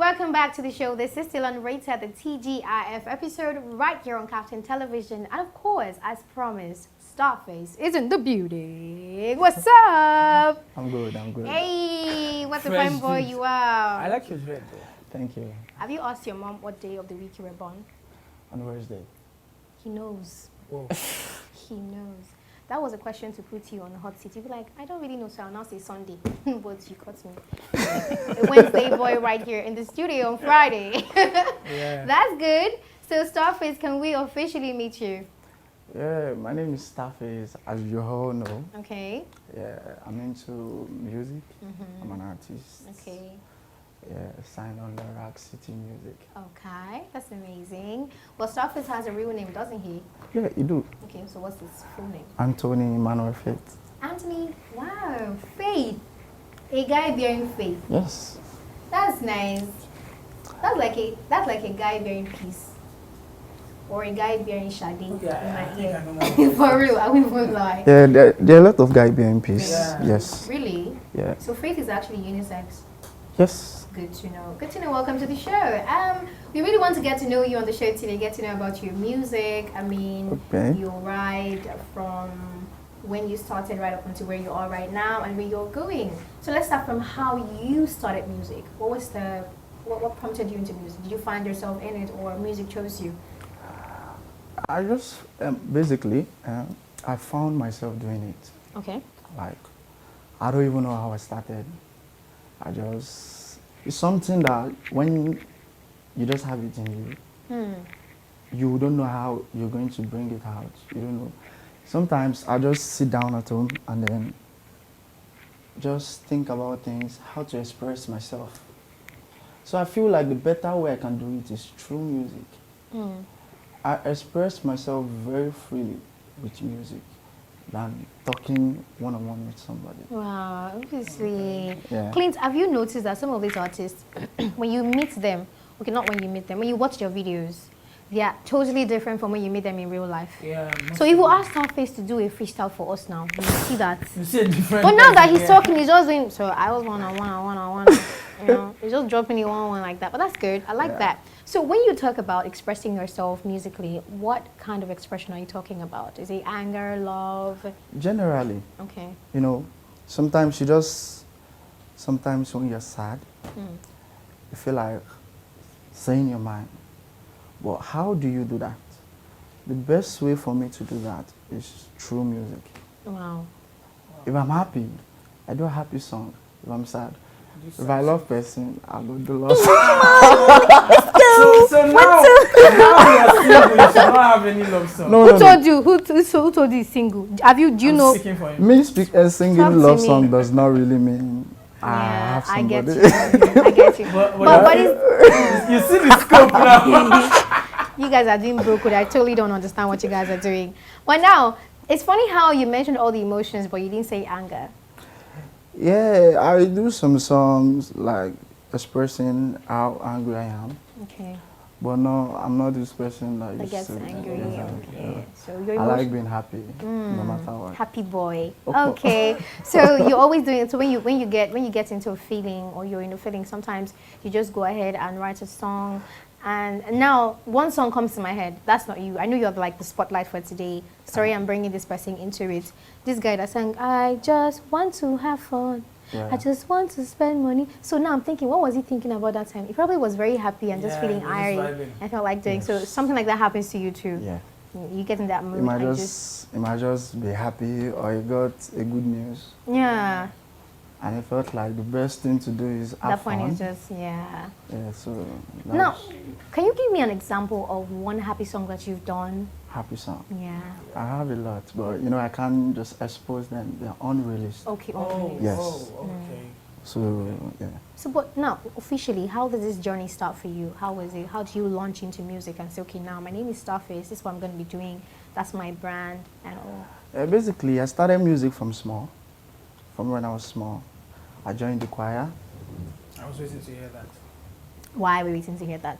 Welcome back to the show. This is still on Rated, the TGIF episode right here on Kaftan Television. And of course, as promised, Starfaze is in the building. What's up? I'm good. Hey, what a Fresh fine boy dude. you are. I like your dread though. Thank you. Have you asked your mom what day of the week you were born? On Wednesday. He knows. Whoa. He knows. That was a question to put you on the hot seat. You'd be like, I don't really know, so I'll now say Sunday. But you caught me. A Wednesday boy right here in the studio on Friday. Yeah. That's good. So Starfaze, can we officially meet you? Yeah, my name is Starfaze, as you all know. Okay. Yeah, I'm into music. I'm an artist. Okay. Yeah, signed under Rock City Music. Okay. That's amazing. Well, Starfaze has a real name, doesn't he? Yeah, you do. Okay, so what's his full name? Anthony Emmanuel Faith. Anthony. Wow. Faith. A guy bearing faith. Yes. That's nice. That's like a guy bearing peace. Or a guy bearing shade in my ear. For real, I won't lie. Yeah, there are a lot of guys being peace. Yeah. Yes. Really? Yeah. So faith is actually unisex. Yes. Good to know. Good to know. Welcome to the show. We really want to get to know you on the show today. Get to know about your music. I mean, Okay. your ride from when you started right up until where you are right now and where you're going. So let's start from how you started music. What prompted you into music? Did you find yourself in it, or music chose you? I just, basically, I found myself doing it. Okay. Like, I don't even know how I started. It's something that when you just have it in you, you don't know how you're going to bring it out. You don't know. Sometimes I just sit down at home and then just think about things, how to express myself. So I feel like the better way I can do it is through music. I express myself very freely with music than talking one-on-one with somebody. Wow, obviously. Yeah. Clint, have you noticed that some of these artists, when you meet them, okay, not when you meet them, when you watch their videos, they are totally different from when you meet them in real life. Yeah. So if you ask Starfaze to do a freestyle for us now, you see that. You see a different. But now that he's yeah. talking, he's just doing, so I was one-on-one, you know, he's just dropping it one like that. But that's good, I like that. So when you talk about expressing yourself musically, what kind of expression are you talking about? Is it anger, love? Generally, Okay. you know, sometimes when you're sad, you feel like saying your mind. But how do you do that? The best way for me to do that is through music. Wow. If I'm happy, I do a happy song. If I'm sad, if I love person, I go do love song. So now you're single, you should not have any love song. Who told you? Who told you he's single? Do you I'm know? seeking for him. Me singing Talk to love me. song does not really mean I Yeah, have I somebody. get you. I get you. But it's, You see the scope now. you guys are doing broke. I totally don't understand what you guys are doing. But now, it's funny how you mentioned all the emotions, but you didn't say anger. Yeah, I do some songs like expressing how angry I am. Okay. But no, I'm not this person that That used gets to angry. yeah. Okay. So you're I like being happy, no matter what. happy boy. Oh. Okay. So you're always doing it. So when you get into a feeling, or you're in a feeling, sometimes you just go ahead and write a song. And now one song comes to my head. That's not you. I know you're like the spotlight for today. Sorry, I'm bringing this person into it. This guy that sang, I just want to have fun. Yeah. I just want to spend money. So now I'm thinking, what was he thinking about that time? He probably was very happy and just Yeah, feeling he was airy. vibing. I felt like doing. So Yes. something like that happens to you too. Yeah. You get in that mood. You might and just be happy, or you got a good news, yeah. and it felt like the best thing to do is have That point fun. is just yeah. Yeah, so Now, can you give me an example of one happy song that you've done? happy song. Yeah. I have a lot, but you know I can't just expose them. They're unreleased. Okay. Oh, Yes. oh, okay. So yeah. So, but now, officially, how did this journey start for you? How was it? How do you launch into music and say, okay, now my name is Starfaze, this is what I'm going to be doing, that's my brand and all? Basically, I started music from when I was small. I joined the choir. I was waiting to hear that. Why are we waiting to hear that?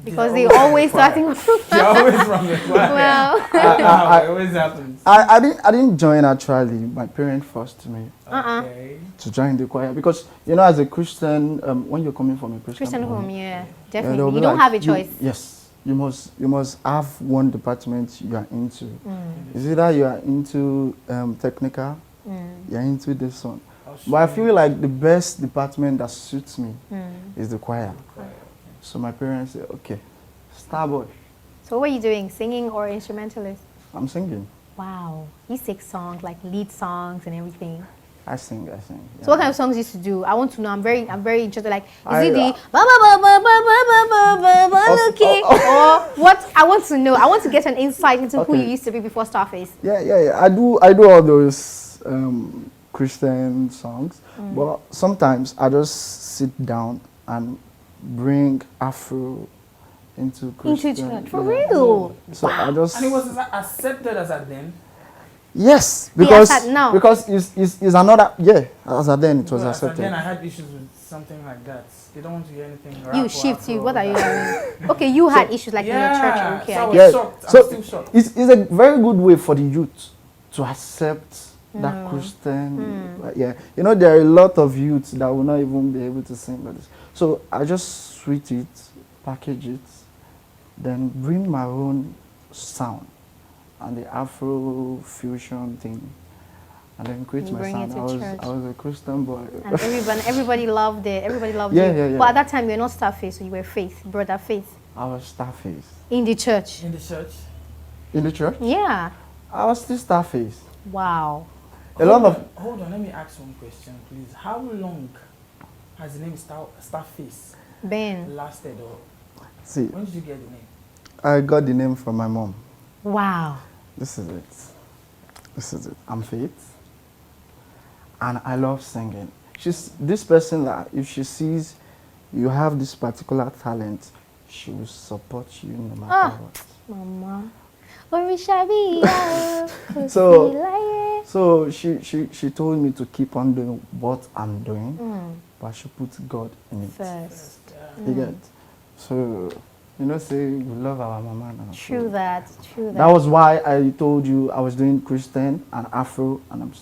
Because they always starting They're always from the choir. well. It always happens. I didn't join actually. My parents forced me Okay. to join the choir because you know, as a Christian, when you're coming from a Christian home, yeah, they'll definitely. be You don't like, have a choice. Yes, you must have one department you are into. Is either you are into technical, you're into this one. But I feel like the best department that suits me is the choir. So my parents said, okay, Starboy. So what are you doing? Singing or instrumentalist? I'm singing. Wow, you sing songs like lead songs and everything. I sing. So Yeah. what kind of songs you used to do? I want to know. I'm very interested. Like, is it the okay? Or what? I want to know. I want to get an insight into who you used to be before Starfaze. Yeah. I do all those Christian songs, but sometimes I just sit down and bring Afro into Christian. Into church, for real? So I just. And it was accepted as at then. Yes, Yes, now. because it's another as at then it was Well, accepted. Then I had issues with something like that. They don't want to hear anything. Rap You or shift Afro you. or What are you that. doing? Okay, you had issues like in your church. Okay, so I I was get shocked. I'm So still shocked. it's a very good way for the youth to accept that Christian. Yeah, you know, there are a lot of youths that will not even be able to sing like this. So I just sweet it, package it, then bring my own sound and the Afro fusion thing, and then create You my bring it sound. to church. I was a Christian boy. And everybody loved it. Everybody loved Yeah, it. yeah. But at that time, you were not Starface, so you were Faith, brother Faith, I was Starface. in the church. In the church. In the church, Yeah. I was still Starface. Wow. Hold on, let me ask one question, please. How long has the name Starface Ben. lasted, or See, when did you get the name? I got the name from my mom. Wow. This is it. I'm Faith, and I love singing. She's this person that if she sees you have this particular talent, she will support you no matter what. Mama. So she told me to keep on doing what I'm doing, but I should put God in it. First. You get? So, you know, say we love our mama now. True that. That was why I told you I was doing Christian and Afro, and I'm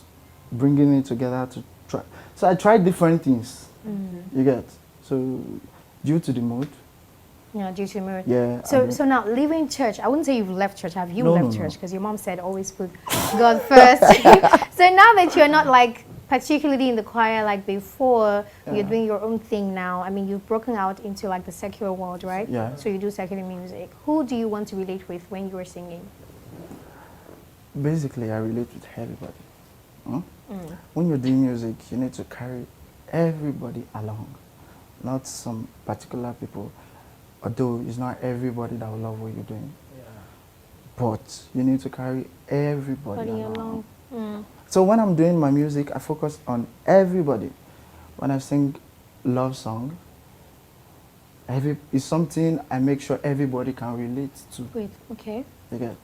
bringing it together to try. So I tried different things. You get? So, due to the mood. Yeah, due to marriage. Yeah. So now, leaving church, I wouldn't say you've left church. Have you No, left no, church? no. Because your mom said always put God first. So now that you're not like particularly in the choir like before, you're doing your own thing now. I mean, you've broken out into like the secular world, right? Yeah. So you do secular music. Who do you want to relate with when you are singing? Basically, I relate with everybody. When you're doing music, you need to carry everybody along, not some particular people. Although it's not everybody that will love what you're doing. Yeah. But you need to carry everybody Body along. along. So when I'm doing my music, I focus on everybody. When I sing love song, it's something I make sure everybody can relate to. Wait, okay. You get?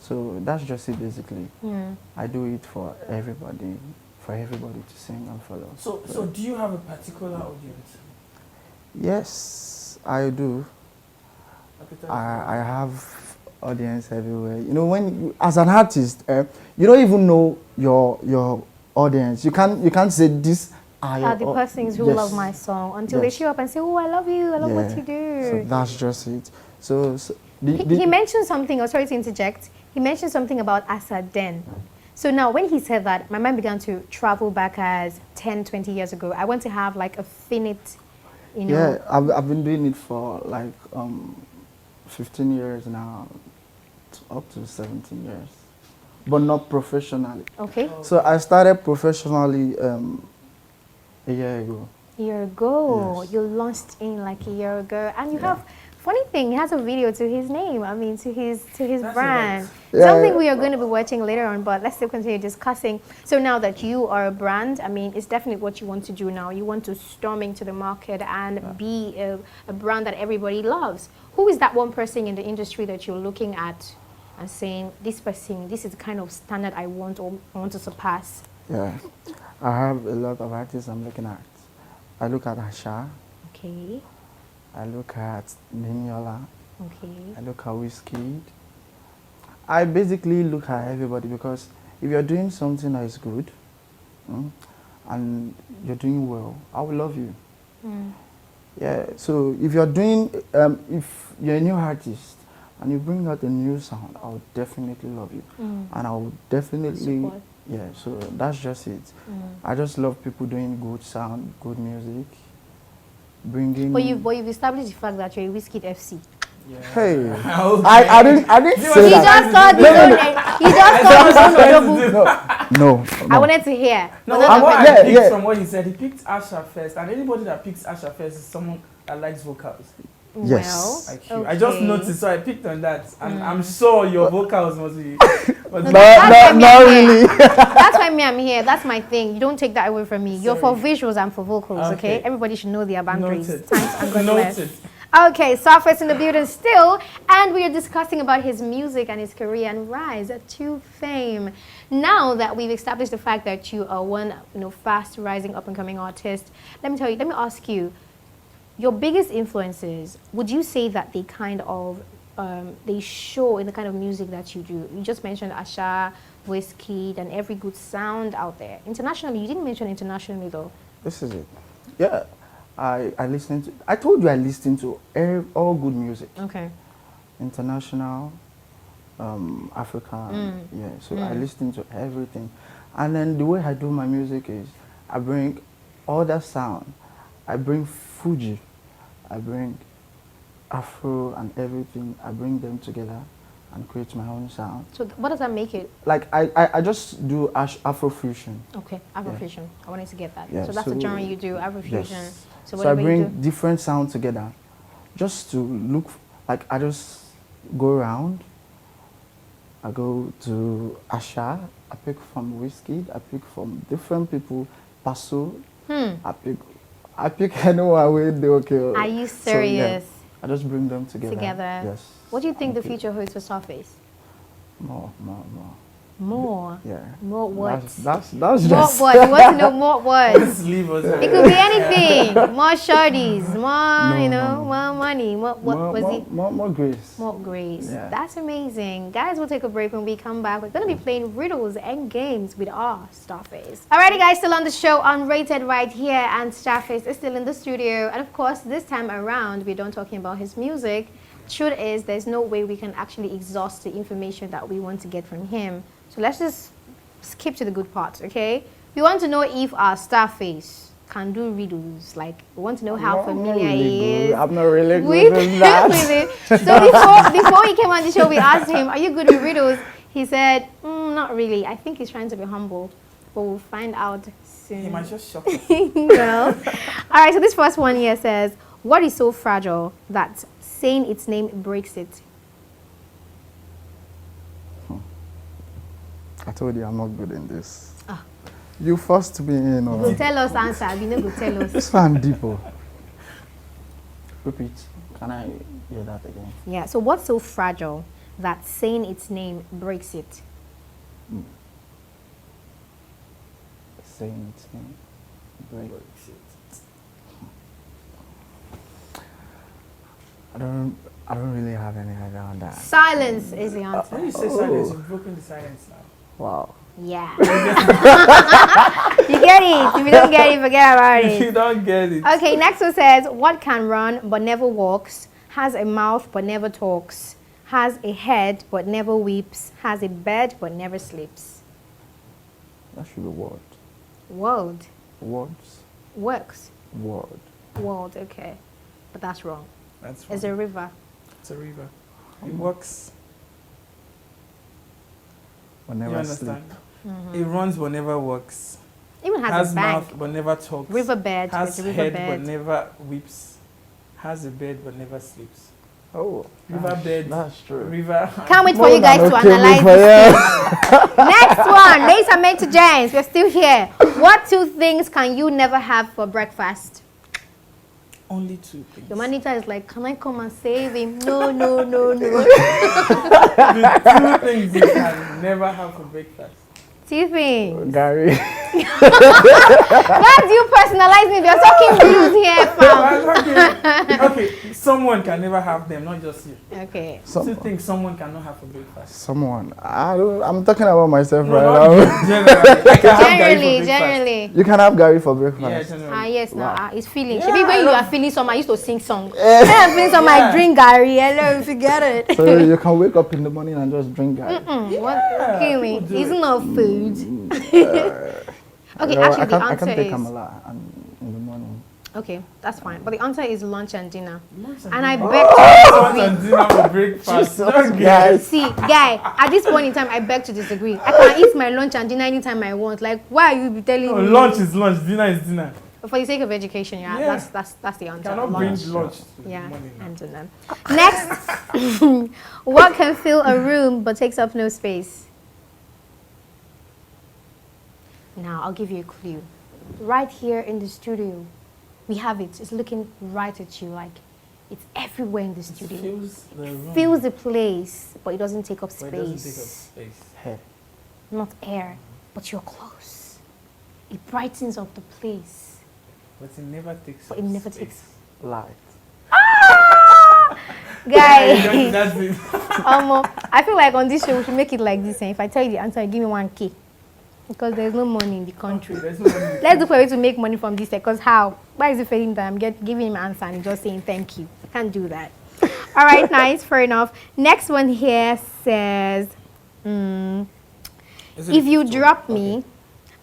So that's just it basically. I do it for everybody to sing and follow. So do you have a particular audience? Yes, I do. I have audience everywhere. You know, when you, as an artist, you don't even know your audience. You can't say this are The persons who love my song until they show up and say, "Oh, I love you. I love what you do." So that's just it. So he mentioned something. Oh, sorry to interject. He mentioned something about Asaden. So now, when he said that, my mind began to travel back as 10, 20 years ago. I want to have like a finite, you know. Yeah, I've been doing it for like 15 years now, up to 17 years, but not professionally. Okay. So I started professionally a year ago. A year ago, Yes. you launched in like a year ago, and you have. Funny thing, he has a video to his name. I mean, to his brand. Yeah. Something we are going to be watching later on, but let's still continue discussing. So now that you are a brand, I mean, it's definitely what you want to do now. You want to storm into the market and be a brand that everybody loves. Who is that one person in the industry that you're looking at and saying, this person, this is the kind of standard I want or I want to surpass? Yeah, I have a lot of artists I'm looking at. I look at Asha, Okay. I look at Niniola. Okay. I look at Whiskey. I basically look at everybody because if you're doing something that is good and you're doing well, I will love you. Yeah, so if you're doing, if you're a new artist and you bring out a new sound, I would definitely love you. And I would definitely, Support. yeah, so that's just it. I just love people doing good sound, good music, bringing... But you've established the fact that you're a Whiskey FC. Yeah. Hey, Okay. I didn't He say was He that. just thought his own. He just thought his own Odogu. No. I wanted to hear. No, But what that's I okay. picked from what he said, he picked Asha first, and anybody that picks Asha first is someone that likes vocals. Yes. Like you. I just okay. noticed, so I picked on that, and I'm sure your vocals must be. No, Not That's really. why me, I'm here. That's my thing. You don't take that away from me. You're for Sorry. visuals and for vocals, okay? Okay. Everybody should know their boundaries. Noted. Thanks and God bless. Noted. Okay, Starfaze in the building still, and we are discussing about his music and his career and rise to fame. Now that we've established the fact that you are one, fast rising up and coming artist, let me ask you, your biggest influences, would you say that they kind of, they show in the kind of music that you do? You just mentioned Asha, Whiskey, and every good sound out there. Internationally, you didn't mention internationally though. This is it. Yeah. I listen to, I told you I listen to all good music. Okay. International, African, yeah. So I listen to everything. And then the way I do my music is I bring all that sound. I bring Fuji, I bring Afro and everything. I bring them together and create my own sound. So what does that make it? Like I just do Afro fusion. Okay, Afrofusion. I wanted to get that. Yeah, So that's the so- genre you do, Afrofusion. Yes. So So I whatever you bring do. different sounds together just to look, like I just go around. I go to Asha, I pick from Whiskey, I pick from different people, Paso, I pick anyone with the okay. Are you So, yeah, serious? I just bring them together. Together. Yes. What do you think the Okay. future holds for Starfaze? More. More. Yeah. More what? That's More just. what? You want to know more what? Just leave us. It could be anything. More shorties, more, No. more money. What was it? More grace. More grace. Yeah. That's amazing. Guys, we'll take a break. When we come back, we're going to be playing riddles and games with our Starfaze. Alrighty, guys, still on the show, Unrated right here, and Starfaze is still in the studio. And of course, this time around, we're done talking about his music. Truth is, there's no way we can actually exhaust the information that we want to get from him. So let's just skip to the good parts, okay? We want to know if our Starfaze can do riddles. Like, we want to know how I'm not familiar really he good. is. I'm not really good with with that. with it. So before he came on the show, we asked him, "Are you good with riddles?" He said, "Not really. I think he's trying to be humble, but we'll find out soon." He might just shock us. Well, all right. So this first one here says, "What is so fragile that saying its name breaks it?" I told you I'm not good in this. Ah. You forced me in. Go Or tell us answer. You know, go tell us. this one deeper. Repeat. Can I hear that again? Yeah. So what's so fragile that saying its name breaks it? Saying its name. Break. I don't really have any idea on that. Silence is the answer. When you say silence, you've broken the silence now. Wow. Yeah. You get it. If you don't get it, forget about You it. don't get it. Okay, next one says, what can run but never walks, has a mouth but never talks, has a head but never weeps, has a bed but never sleeps? That should be word. World. Words. Works. Word. World, okay. But that's wrong. That's It's fine. a river. It's a river. It works. But You never understand? Mm-hmm. It runs but never walks. Even has Has a bank. mouth but never talks. Riverbed. Has It's a head but riverbed. never weeps. Has a bed but never sleeps. sleep. Oh. Riverbed. That's true. River. Can't wait for More you guys than to okay analyze for this. you. Next one. Ladies and men to gents. We're still here. What two things can you never have for breakfast? Only two things. Your manager is like, can I come and save him? No, no, no, no. The two things you can never have for breakfast. Two things. Gary. Why do you personalize me? We are talking views here, fam. Okay, someone can never have them, not just you. Okay. Two things someone cannot have for breakfast. Someone. I'm talking about myself No, right not now. generally. I can have Gary for breakfast. Generally. You can have Gary for breakfast. Yeah, generally. Yes, now it's feeling. Yeah, Maybe when I you love- are feeling some, I used to sing song. When I'm feeling some, I drink Gary. Hello, forget it. So you can wake up in the morning and just drink Gary. What? Kidding people me? do It's it. not food. Okay, No, actually, the I can answer take is Kamala in the morning. okay. That's fine. But the answer is lunch and dinner. Lunch And I dinner. beg Lunch to and disagree. dinner for breakfast. Okay. Guys. See, guy, at this point in time, I beg to disagree. I can eat my lunch and dinner anytime I want. Like, why are you telling No, me? lunch is lunch, dinner is dinner. For the sake of education, yeah, Yeah. that's the answer. Cannot Lunch. bring lunch to the Yeah, morning. and dinner. Next, what can fill a room but takes up no space? Now, I'll give you a clue. Right here in the studio, we have it. It's looking right at you, like it's everywhere in the studio. Fills the room. Fills the place, but it doesn't take up But space. it doesn't take up space. Hey. Not air, but you're close. It brightens up the place. But it never takes But up it never space. takes- Light. Guy, That's it. I feel like on this show we should make it like this. And if I tell you the answer, give me 1K. Because there's no money in the country. There's no money. Let's look for a way to make money from this. Because how? Why is it failing that I'm giving him an answer and he's just saying thank you? I can't do that. All right, nice, fair enough. Next one here says, if you drop me,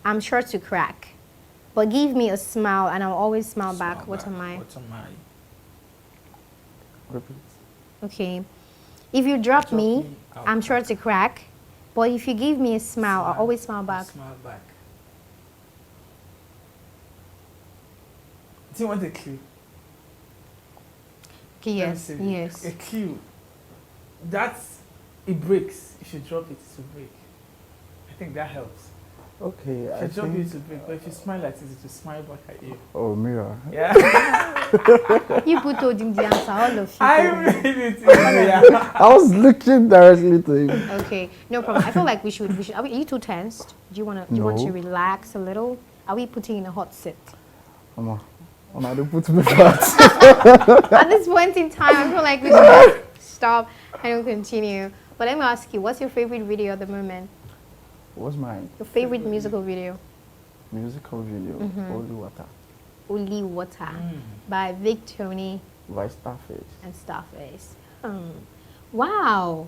I'm sure to crack. But give me a smile and I'll always smile back. What am I? What am I? Repeat. Okay. If you drop Drop me, me, I'll I'm sure to crack. But if you give me a smile, I'll always smile back. Smile back. Do you want a clue? Okay, yes, Let me say yes. A clue. It breaks. If you drop it, it will break. I think that helps. Okay, If I you drop it, think. it will break. But if you smile like this, it will smile back at you. Oh, mirror. Yeah. You put told him the answer, all of you. I made it easier. I was looking directly to him. Okay, no problem. I feel like we should. Are you too tensed? Do you want to? You want to No. relax a little? Are we putting in a hot seat? Mama, don't put me flat. At this point in time, I feel like we should stop and we'll continue. But let me ask you, what's your favorite video at the moment? What's my Your favorite musical video? musical video? Holy Water Only Water Mm. by Vic Tony by Starfaze. and Starfaze. Wow.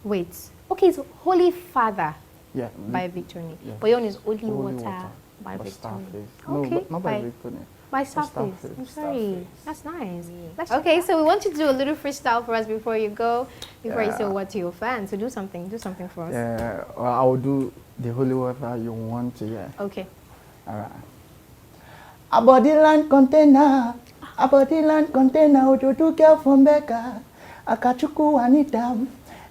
Wait. Okay, so Holy Father Yeah. by Vic Tony. Yeah. But your own is Holy Holy Water by by Vic Tony. Starfaze. No, Okay, but not by by- Vic Tony. By Starfaze. Starfaze. I'm sorry. Starfaze. That's nice. Okay, so we want you to do a little freestyle for us before you go, before you say Yeah. what to your fans. So do something for us. Yeah, well, I will do the Holy Water you want to hear. Okay. Alright. A body land container, Ojoju girl from Becca, Akachuku Anita.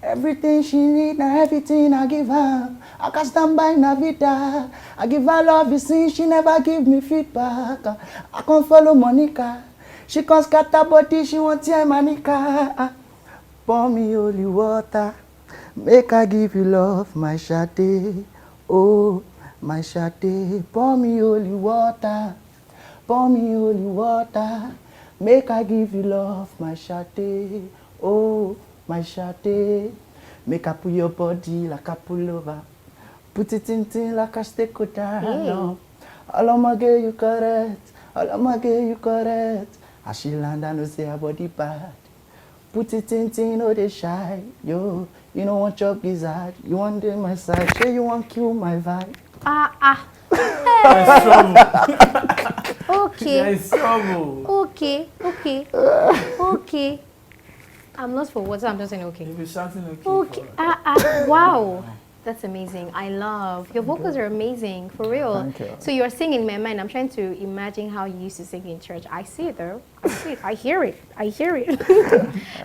Everything she need, now everything I give her. I can stand by Navita. I give her love, you see, she never give me feedback. I can follow Monica. She can scatter body, she want tear Monica. Pour me holy water, make I give you love, my Shade. Oh, my Shade. Pour me holy water, pour me holy water, make I give you love, my Shade. Oh, my Shade. Make I put your body like a pullover, put it in like a steak with no. All of my girl, you correct. All of my girl, you correct. As she land, I know say her body bad. Put it in, oh they shy. Yo, you don't want your gizzard. You want in my side. Say you want kill my vibe. There's trouble. Okay. There's trouble. Okay. I'm lost for words. I'm just saying okay. You'll be shouting okay. Okay. for- Wow. That's amazing. I love your vocals are amazing for real. Thank you. So you are singing in my mind. I'm trying to imagine how you used to sing in church. I see it though. I see it. I hear it.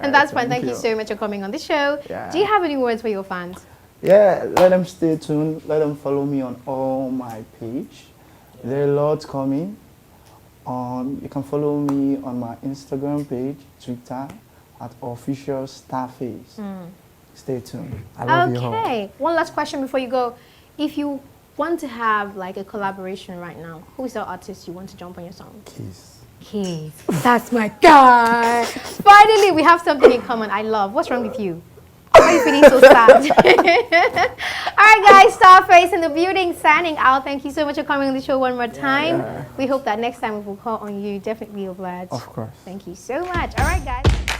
And that's fine. Thank you so much for coming on the show. Yeah. Do you have any words for your fans? Yeah, let them stay tuned. Let them follow me on all my page. There are lots coming. You can follow me on my Instagram page, Twitter, at official Starfaze. stay tuned. I love you all. Okay. One last question before you go. If you want to have like a collaboration right now, who is the artist you want to jump on your song? Kiss. Keith. That's my guy. Finally, we have something in common. I love. What's wrong with you? Why are you feeling so sad? All right, guys. Starfaze in the building, signing out. Thank you so much for coming on the show one more time. Yeah. We hope that next time we will call on you. Definitely obliged. Of course. Thank you so much. All right, guys.